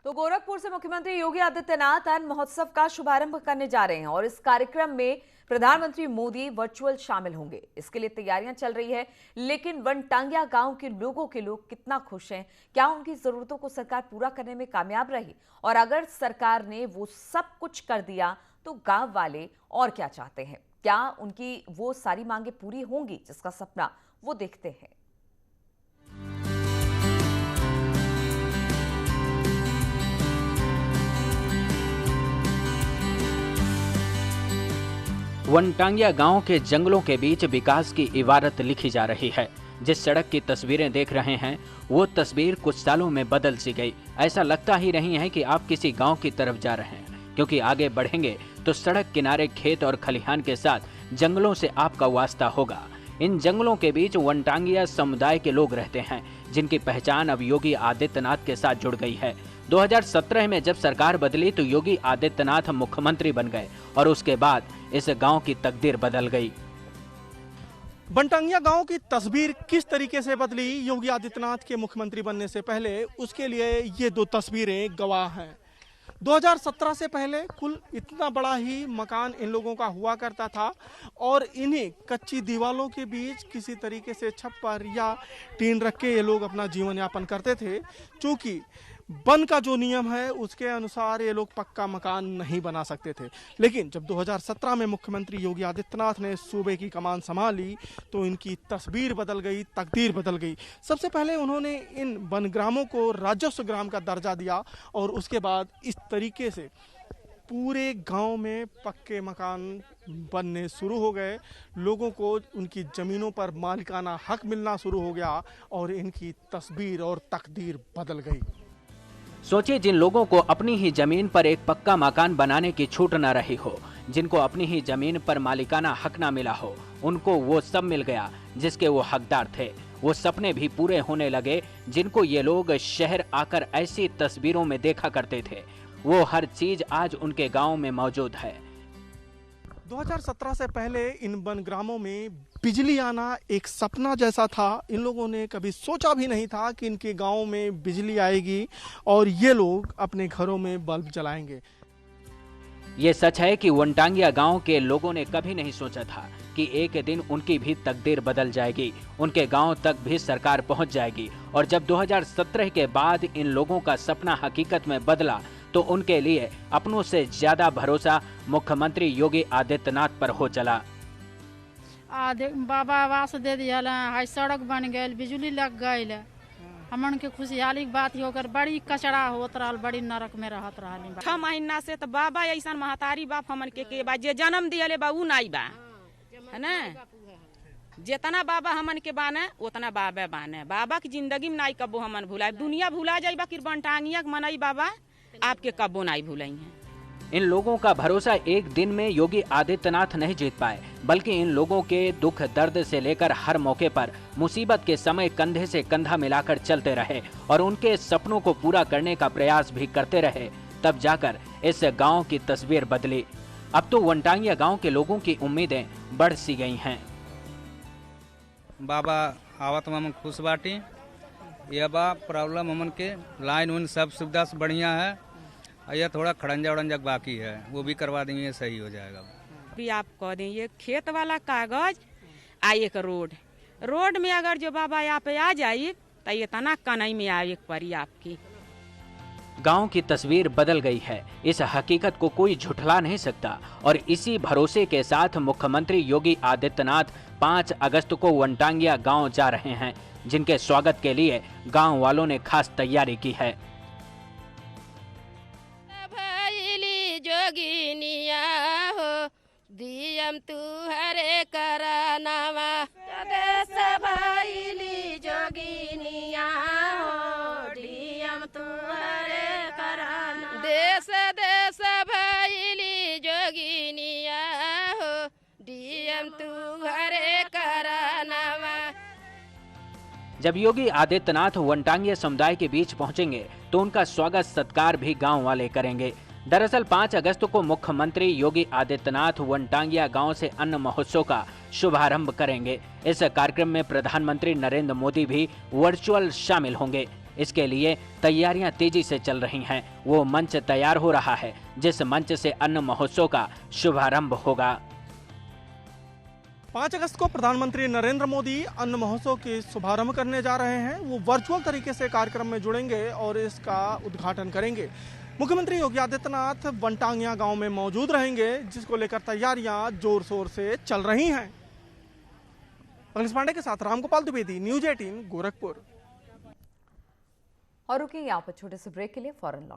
तो गोरखपुर से मुख्यमंत्री योगी आदित्यनाथ अन्न महोत्सव का शुभारंभ करने जा रहे हैं और इस कार्यक्रम में प्रधानमंत्री मोदी वर्चुअल शामिल होंगे। इसके लिए तैयारियां चल रही है, लेकिन वनटांगिया गांव के लोग कितना खुश हैं? क्या उनकी जरूरतों को सरकार पूरा करने में कामयाब रही? और अगर सरकार ने वो सब कुछ कर दिया तो गांव वाले और क्या चाहते हैं? क्या उनकी वो सारी मांगे पूरी होंगी जिसका सपना वो देखते हैं? वनटांगिया गांव के जंगलों के बीच विकास की इबारत लिखी जा रही है। जिस सड़क की तस्वीरें देख रहे हैं वो तस्वीर कुछ सालों में बदल सी गई। ऐसा लगता ही नहीं है कि आप किसी गांव की तरफ जा रहे हैं, क्योंकि आगे बढ़ेंगे तो सड़क किनारे खेत और खलिहान के साथ जंगलों से आपका वास्ता होगा। इन जंगलों के बीच वनटांगिया समुदाय के लोग रहते हैं, जिनकी पहचान अब योगी आदित्यनाथ के साथ जुड़ गई है। 2017 में जब सरकार बदली तो योगी आदित्यनाथ मुख्यमंत्री बन गए और उसके बाद इस गांव की तकदीर बदल गई। वनटांगिया गांव की तस्वीर किस तरीके से बदली योगी आदित्यनाथ के मुख्यमंत्री बनने से पहले, उसके लिए ये दो तस्वीरें गवाह हैं। 2017 से पहले कुल इतना बड़ा ही मकान इन लोगों का हुआ करता था और इन्हीं कच्ची दीवारों के बीच किसी तरीके से छप्पर या टीन रख के ये लोग अपना जीवन यापन करते थे। चूँकि वन का जो नियम है उसके अनुसार ये लोग पक्का मकान नहीं बना सकते थे। लेकिन जब 2017 में मुख्यमंत्री योगी आदित्यनाथ ने सूबे की कमान संभाली तो इनकी तस्वीर बदल गई, तकदीर बदल गई। सबसे पहले उन्होंने इन वनग्रामों को राजस्व ग्राम का दर्जा दिया और उसके बाद इस तरीके से पूरे गांव में पक्के मकान बनने शुरू हो गए। लोगों को उनकी ज़मीनों पर मालिकाना हक मिलना शुरू हो गया और इनकी तस्वीर और तकदीर बदल गई। सोचिए, जिन लोगों को अपनी ही जमीन पर एक पक्का मकान बनाने की छूट न रही हो, जिनको अपनी ही जमीन पर मालिकाना हक न मिला हो, उनको वो सब मिल गया जिसके वो हकदार थे। वो सपने भी पूरे होने लगे जिनको ये लोग शहर आकर ऐसी तस्वीरों में देखा करते थे। वो हर चीज आज उनके गांव में मौजूद है। 2017 से पहले इन वनग्रामों में बिजली आना एक सपना जैसा था। इन लोगों ने कभी सोचा भी नहीं था कि इनके गांव में बिजली आएगी और ये लोग अपने घरों में बल्ब जलाएंगे। ये सच है कि वनटांगिया गांव के लोगों ने कभी नहीं सोचा था कि एक दिन उनकी भी तकदीर बदल जाएगी, उनके गांव तक भी सरकार पहुंच जाएगी। और जब 2017 के बाद इन लोगों का सपना हकीकत में बदला तो उनके लिए अपनों से ज्यादा भरोसा मुख्यमंत्री योगी आदित्यनाथ पर हो चला। बाबा आवास दे दिया, सड़क बन गई, बिजली लग गई। हमन के खुशहाली की बात होकर बड़ी कचरा होत रहा, बड़ी नरक में रहत रहा। 6 महीना से तो बाबा ऐसा महतारी बाप हमन के बा जे जन्म दियले बा उ नहीं बा, है ना। जितना बाबा हमन के बाने उतना बाबा बाने। बाबा की जिंदगी में नहीं कबो हमन भुलाए। दुनिया भुला जाई बा कि वनटांगिया के मनई बाबा आपके कबो नहीं भुलाई हैं। इन लोगों का भरोसा एक दिन में योगी आदित्यनाथ नहीं जीत पाए, बल्कि इन लोगों के दुख दर्द से लेकर हर मौके पर मुसीबत के समय कंधे से कंधा मिलाकर चलते रहे और उनके सपनों को पूरा करने का प्रयास भी करते रहे। तब जाकर इस गांव की तस्वीर बदली। अब तो वनटांगिया गांव के लोगों की उम्मीदें बढ़ सी गई हैं। बाबा आवत में खुश बाटी। यह बा प्रॉब्लम हमन के लाइन उन सब सुविधा से बढ़िया है। यह थोड़ा खड़ंजा उड़ंजा बाकी है, वो भी करवा देंगे, सही हो जाएगा। भी आप कह दें ये खेत वाला कागज आ एक रोड में अगर जो बाबा यहाँ पे आ जाए तो ये तना कनई में आए परी आपकी। गांव की तस्वीर बदल गई है, इस हकीकत को कोई झुठला नहीं सकता। और इसी भरोसे के साथ मुख्यमंत्री योगी आदित्यनाथ 5 अगस्त को वनटांगिया गांव जा रहे हैं, जिनके स्वागत के लिए गांव वालों ने खास तैयारी की है। जोगिनिया हो दियम तू हरे करनावा, देश भइली जोगिनिया हो दियम तू हरे करनावा, देश देश भइली जोगिनिया हो दियम तू हरे करनावा। जब योगी आदित्यनाथ वनटांगिया समुदाय के बीच पहुंचेंगे तो उनका स्वागत सत्कार भी गांव वाले करेंगे। दरअसल 5 अगस्त को मुख्यमंत्री योगी आदित्यनाथ वनटांगिया गांव से अन्न महोत्सव का शुभारंभ करेंगे। इस कार्यक्रम में प्रधानमंत्री नरेंद्र मोदी भी वर्चुअल शामिल होंगे। इसके लिए तैयारियां तेजी से चल रही हैं। वो मंच तैयार हो रहा है जिस मंच से अन्न महोत्सव का शुभारंभ होगा। 5 अगस्त को प्रधानमंत्री नरेंद्र मोदी अन्न महोत्सव के शुभारंभ करने जा रहे हैं। वो वर्चुअल तरीके से कार्यक्रम में जुड़ेंगे और इसका उद्घाटन करेंगे। मुख्यमंत्री योगी आदित्यनाथ वनटांगिया गांव में मौजूद रहेंगे, जिसको लेकर तैयारियां जोर शोर से चल रही हैं। अखिलेश पांडे के साथ रामगोपाल द्विवेदी, न्यूज़ 18 गोरखपुर। और रुकिए यहाँ पर छोटे से ब्रेक के लिए, फौरन लौट